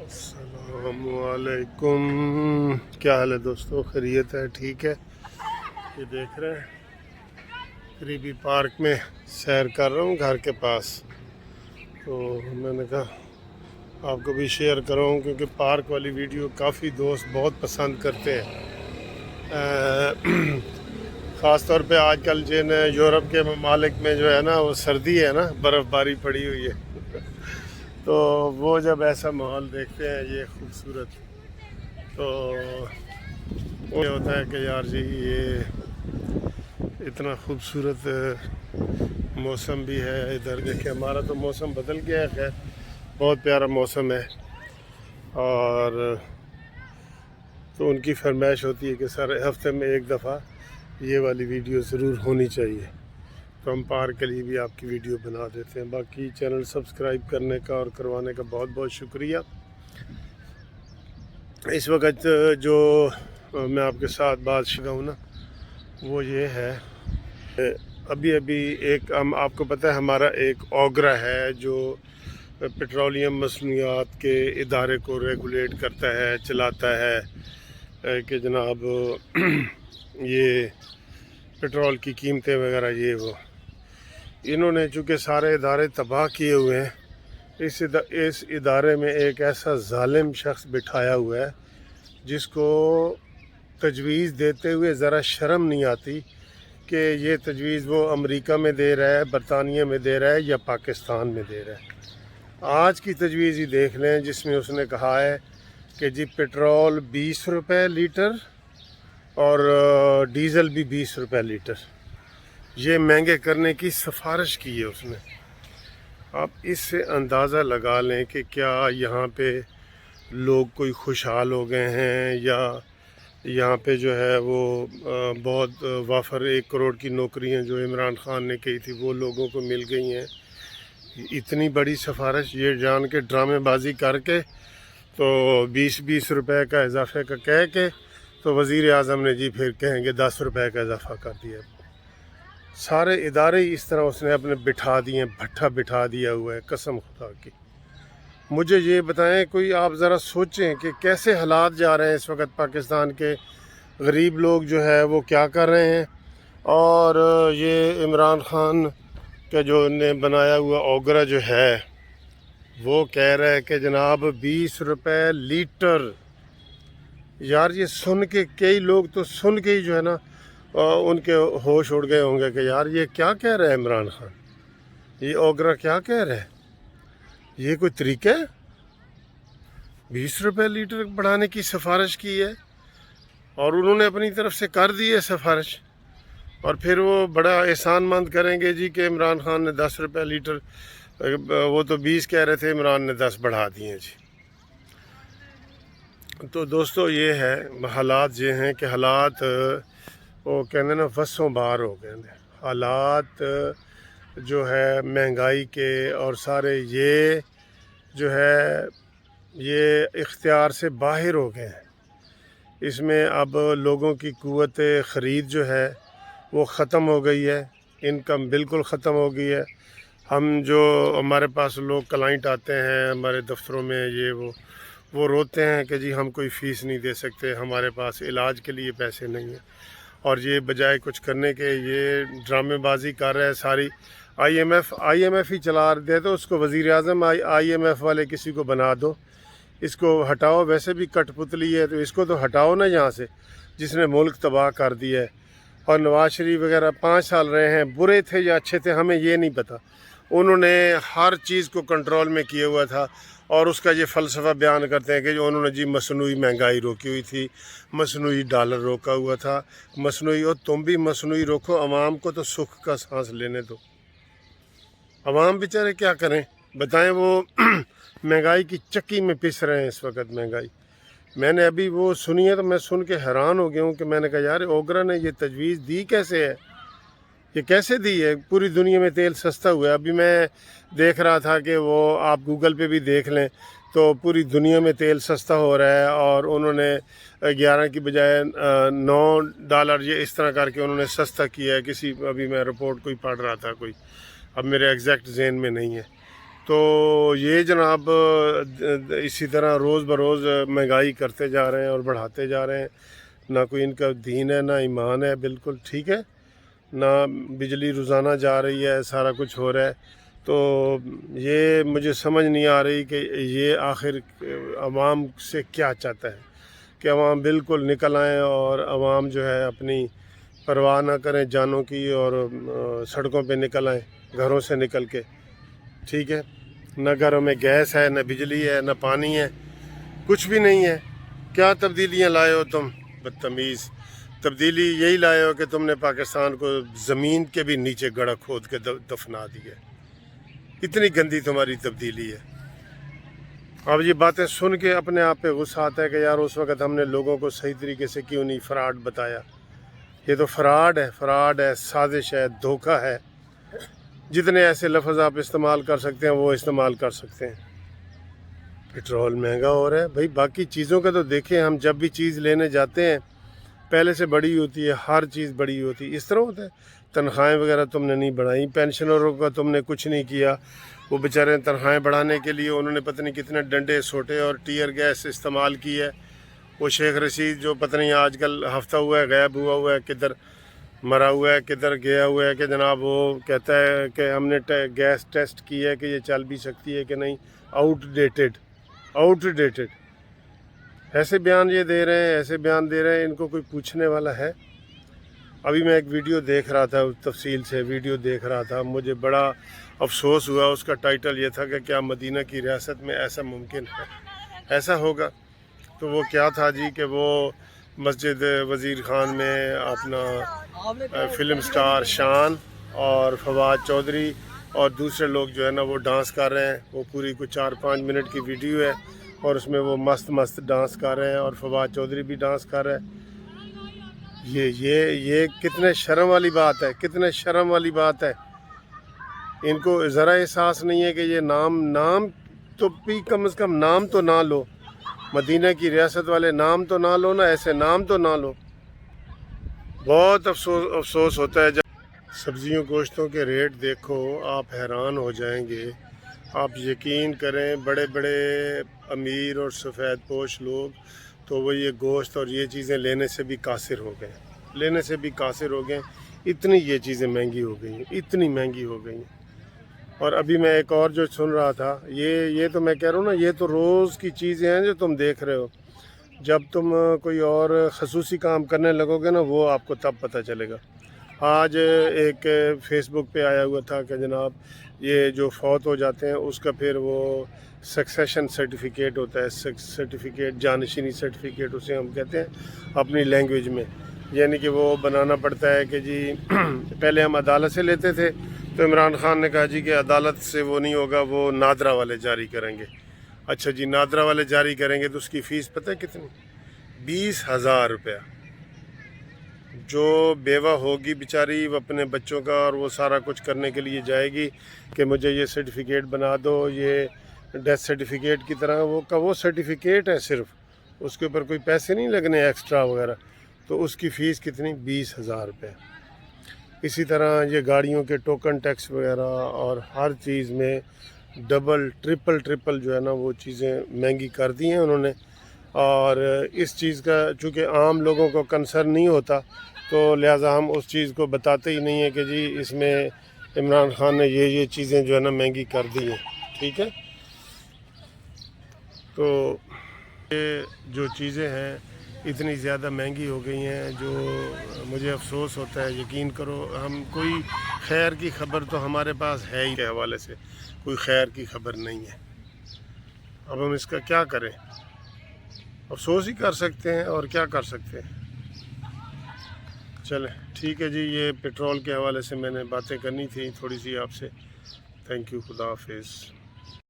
السلام علیکم، کیا حال ہے دوستو؟ خیریت ہے؟ ٹھیک ہے؟ یہ دیکھ رہے ہیں قریبی پارک میں سیر کر رہا ہوں گھر کے پاس، تو میں نے کہا آپ کو بھی شیئر کروں کیونکہ پارک والی ویڈیو کافی دوست بہت پسند کرتے ہیں۔ خاص طور پہ آج کل جن یورپ کے ممالک میں جو ہے نا وہ سردی ہے نا، برف باری پڑی ہوئی ہے، تو وہ جب ایسا ماحول دیکھتے ہیں یہ خوبصورت، تو یہ ہوتا ہے کہ یار جی یہ اتنا خوبصورت موسم بھی ہے ادھر۔ دیکھیں ہمارا تو موسم بدل گیا ہے، خیر بہت پیارا موسم ہے، اور تو ان کی فرمائش ہوتی ہے کہ سر ہفتے میں ایک دفعہ یہ والی ویڈیو ضرور ہونی چاہیے، تو ہم پارک کے لیے بھی آپ کی ویڈیو بنا دیتے ہیں۔ باقی چینل سبسکرائب کرنے کا اور کروانے کا بہت بہت شکریہ۔ اس وقت جو میں آپ کے ساتھ بات شیئر نا وہ یہ ہے، ابھی ایک آپ کو پتہ ہے ہمارا ایک اوگرا ہے جو پیٹرولیم مصنوعات کے ادارے کو ریگولیٹ کرتا ہے، چلاتا ہے کہ جناب یہ پیٹرول کی قیمتیں وغیرہ یہ وہ، انہوں نے چونکہ سارے ادارے تباہ کیے ہوئے ہیں، اس ادارے میں ایک ایسا ظالم شخص بٹھایا ہوا ہے جس کو تجویز دیتے ہوئے ذرا شرم نہیں آتی کہ یہ تجویز وہ امریکہ میں دے رہا ہے، برطانیہ میں دے رہا ہے یا پاکستان میں دے رہا ہے۔ آج کی تجویز ہی دیکھ لیں جس میں اس نے کہا ہے کہ جی پیٹرول 20 روپے لیٹر اور ڈیزل بھی 20 روپے لیٹر، یہ مہنگے کرنے کی سفارش کی ہے اس نے۔ آپ اس سے اندازہ لگا لیں کہ کیا یہاں پہ لوگ کوئی خوشحال ہو گئے ہیں، یا یہاں پہ جو ہے وہ بہت وافر 1 کروڑ کی نوکریاں جو عمران خان نے کی تھی وہ لوگوں کو مل گئی ہیں۔ اتنی بڑی سفارش یہ جان کے ڈرامے بازی کر کے تو 20 روپے کا اضافے کا کہہ کے تو وزیر اعظم نے جی پھر کہیں گے 10 روپے کا اضافہ کر دیا۔ سارے ادارے ہی اس طرح اس نے اپنے بٹھا دیے، بھٹھا بٹھا دیا ہوا ہے، قسم خدا کی۔ مجھے یہ بتائیں، کوئی آپ ذرا سوچیں کہ کیسے حالات جا رہے ہیں اس وقت پاکستان کے، غریب لوگ جو ہے وہ کیا کر رہے ہیں، اور یہ عمران خان کا جو نے بنایا ہوا اوگرا جو ہے وہ کہہ رہا ہے کہ جناب 20 روپے لیٹر۔ یار یہ سن کے کئی لوگ تو سن کے ہی جو ہے نا ان کے ہوش اڑ گئے ہوں گے کہ یار یہ کیا کہہ رہا ہے عمران خان، یہ اوگرا کیا کہہ رہا ہے، یہ کوئی طریقہ ہے؟ 20 روپے لیٹر بڑھانے کی سفارش کی ہے، اور انہوں نے اپنی طرف سے کر دی ہے سفارش، اور پھر وہ بڑا احسان مند کریں گے جی کہ عمران خان نے 10 روپے لیٹر، وہ تو 20 کہہ رہے تھے، عمران نے 10 بڑھا دیے جی۔ تو دوستو یہ ہے حالات، یہ ہیں کہ حالات وہ کہتے ہیں نا وسوں باہر ہو گئے ہیں، حالات جو ہے مہنگائی کے اور سارے یہ جو ہے یہ اختیار سے باہر ہو گئے ہیں۔ اس میں اب لوگوں کی قوت خرید جو ہے وہ ختم ہو گئی ہے، انکم بالکل ختم ہو گئی ہے۔ ہم جو ہمارے پاس لوگ کلائنٹ آتے ہیں ہمارے دفتروں میں یہ وہ روتے ہیں کہ جی ہم کوئی فیس نہیں دے سکتے، ہمارے پاس علاج کے لیے پیسے نہیں ہیں، اور یہ بجائے کچھ کرنے کے یہ ڈرامے بازی کر رہے ہیں ساری۔ آئی ایم ایف ہی چلا دے تو اس کو وزیر اعظم آئی ایم ایف والے کسی کو بنا دو، اس کو ہٹاؤ، ویسے بھی کٹ پتلی ہے تو اس کو تو ہٹاؤ نا یہاں سے، جس نے ملک تباہ کر دیا ہے۔ اور نواز شریف وغیرہ 5 سال رہے ہیں، برے تھے یا اچھے تھے ہمیں یہ نہیں پتہ، انہوں نے ہر چیز کو کنٹرول میں کیا ہوا تھا، اور اس کا یہ فلسفہ بیان کرتے ہیں کہ جو انہوں نے جی مصنوعی مہنگائی روکی ہوئی تھی، مصنوعی ڈالر روکا ہوا تھا، مصنوعی، اور تم بھی مصنوعی روکو، عوام کو تو سکھ کا سانس لینے دو۔ عوام بیچارے کیا کریں بتائیں، وہ مہنگائی کی چکی میں پس رہے ہیں اس وقت مہنگائی۔ میں نے ابھی وہ سنی ہے تو میں سن کے حیران ہو گیا ہوں کہ میں نے کہا یار اوگرا نے یہ تجویز دی کیسے ہے، یہ کیسے دی ہے؟ پوری دنیا میں تیل سستا ہوا ہے، ابھی میں دیکھ رہا تھا کہ وہ آپ گوگل پہ بھی دیکھ لیں تو پوری دنیا میں تیل سستا ہو رہا ہے، اور انہوں نے 11 کی بجائے $9 یہ اس طرح کر کے انہوں نے سستا کیا ہے۔ ابھی میں رپورٹ کوئی پڑھ رہا تھا کوئی، اب میرے ایگزیکٹ ذہن میں نہیں ہے، تو یہ جناب اسی طرح روز بروز مہنگائی کرتے جا رہے ہیں اور بڑھاتے جا رہے ہیں. نہ کوئی ان کا دین ہے، نہ ایمان ہے، بالکل ٹھیک ہے. نہ بجلی روزانہ جا رہی ہے، سارا کچھ ہو رہا ہے. تو یہ مجھے سمجھ نہیں آ رہی کہ یہ آخر عوام سے کیا چاہتا ہے کہ عوام بالکل نکل آئیں اور عوام جو ہے اپنی پرواہ نہ کریں جانوں کی اور سڑکوں پہ نکل آئیں گھروں سے نکل کے. ٹھیک ہے، نہ گھروں میں گیس ہے، نہ بجلی ہے، نہ پانی ہے، کچھ بھی نہیں ہے. کیا تبدیلیاں لائے ہو تم بدتمیز؟ تبدیلی یہی لائے ہو کہ تم نے پاکستان کو زمین کے بھی نیچے گڑھا کھود کے دفنا دیا. اتنی گندی تمہاری تبدیلی ہے. اب یہ باتیں سن کے اپنے آپ پہ غصہ آتا ہے کہ یار اس وقت ہم نے لوگوں کو صحیح طریقے سے کیوں نہیں فراڈ بتایا. یہ تو فراڈ ہے، سازش ہے، دھوکہ ہے. جتنے ایسے لفظ آپ استعمال کر سکتے ہیں وہ استعمال کر سکتے ہیں. پٹرول مہنگا ہو رہا ہے بھائی، باقی چیزوں کا تو دیکھیں. ہم جب بھی چیز لینے جاتے ہیں پہلے سے بڑی ہوتی ہے، ہر چیز بڑی ہوتی ہے. اس طرح ہوتا ہے. تنخواہیں وغیرہ تم نے نہیں بڑھائیں، پینشنروں کا تم نے کچھ نہیں کیا. وہ بیچارے تنخواہیں بڑھانے کے لیے انہوں نے پتہ نہیں کتنے ڈنڈے سوٹے اور ٹیئر گیس استعمال کی ہے. وہ شیخ رشید جو پتہ نہیں آج کل ہفتہ ہوا ہے، غائب ہوا ہے، کدھر مرا ہوا ہے، کدھر گیا ہوا ہے کہ جناب وہ کہتا ہے کہ ہم نے گیس ٹیسٹ کی ہے کہ یہ چل بھی سکتی ہے کہ نہیں. Out dated. ایسے بیان یہ دے رہے ہیں، ایسے بیان دے رہے ہیں. ان کو کوئی پوچھنے والا ہے؟ ابھی میں ایک ویڈیو دیکھ رہا تھا، تفصیل سے ویڈیو دیکھ رہا تھا. مجھے بڑا افسوس ہوا. اس کا ٹائٹل یہ تھا کہ کیا مدینہ کی ریاست میں ایسا ممکن ہے، ایسا ہوگا. تو وہ کیا تھا جی کہ وہ مسجد وزیر خان میں اپنا فلم سٹار شان اور فواد چودھری اور دوسرے لوگ جو ہے نا وہ ڈانس کر رہے ہیں. وہ پوری کوئی 4-5 منٹ کی ویڈیو ہے اور اس میں وہ مست ڈانس کر رہے ہیں اور فواد چودھری بھی ڈانس کر رہے ہیں. یہ کتنے شرم والی بات ہے، کتنے شرم والی بات ہے. ان کو ذرا احساس نہیں ہے کہ یہ نام تو بھی کم از کم نام تو نہ لو. مدینہ کی ریاست والے نام تو نہ لو نا، ایسے نام تو نہ لو. بہت افسوس ہوتا ہے. جب سبزیوں گوشتوں کے ریٹ دیکھو آپ حیران ہو جائیں گے. آپ یقین کریں بڑے بڑے امیر اور سفید پوش لوگ تو وہ یہ گوشت اور یہ چیزیں لینے سے بھی قاصر ہو گئے. اتنی یہ چیزیں مہنگی ہو گئی ہیں، اتنی مہنگی ہو گئی ہیں. اور ابھی میں ایک اور جو سن رہا تھا، یہ تو میں کہہ رہا ہوں نا، یہ تو روز کی چیزیں ہیں جو تم دیکھ رہے ہو. جب تم کوئی اور خصوصی کام کرنے لگو گے نا وہ آپ کو تب پتہ چلے گا. آج ایک فیس بک پہ آیا ہوا تھا کہ جناب یہ جو فوت ہو جاتے ہیں اس کا پھر وہ سکسیشن سرٹیفکیٹ ہوتا ہے، جانشینی سرٹیفکیٹ اسے ہم کہتے ہیں اپنی لینگویج میں. یعنی کہ وہ بنانا پڑتا ہے کہ جی پہلے ہم عدالت سے لیتے تھے تو عمران خان نے کہا جی کہ عدالت سے وہ نہیں ہوگا، وہ نادرا والے جاری کریں گے. اچھا جی، نادرا والے جاری کریں گے تو اس کی فیس پتہ ہے کتنی؟ 20,000 روپیہ. جو بیوہ ہوگی بیچاری وہ اپنے بچوں کا اور وہ سارا کچھ کرنے کے لیے جائے گی کہ مجھے یہ سرٹیفکیٹ بنا دو، یہ ڈیتھ سرٹیفکیٹ کی طرح وہ سرٹیفکیٹ ہے، صرف اس کے اوپر کوئی پیسے نہیں لگنے ایکسٹرا وغیرہ. تو اس کی فیس کتنی؟ 20,000 روپے. اسی طرح یہ گاڑیوں کے ٹوکن ٹیکس وغیرہ اور ہر چیز میں ڈبل ٹرپل جو ہے نا وہ چیزیں مہنگی کر دی ہیں انہوں نے. اور اس چیز کا چونکہ عام لوگوں کو کنسرن نہیں ہوتا تو لہٰذا ہم اس چیز کو بتاتے ہی نہیں ہیں کہ جی اس میں عمران خان نے یہ چیزیں جو ہے نا مہنگی کر دی ہیں. ٹھیک ہے، تو یہ جو چیزیں ہیں اتنی زیادہ مہنگی ہو گئی ہیں جو مجھے افسوس ہوتا ہے. یقین کرو ہم کوئی خیر کی خبر تو ہمارے پاس ہے ہی کے حوالے سے کوئی خیر کی خبر نہیں ہے. اب ہم اس کا کیا کریں؟ افسوس ہی کر سکتے ہیں اور کیا کر سکتے ہیں. چلیں ٹھیک ہے جی، یہ پیٹرول کے حوالے سے میں نے باتیں کرنی تھیں تھوڑی سی آپ سے. تھینک یو، خدا حافظ.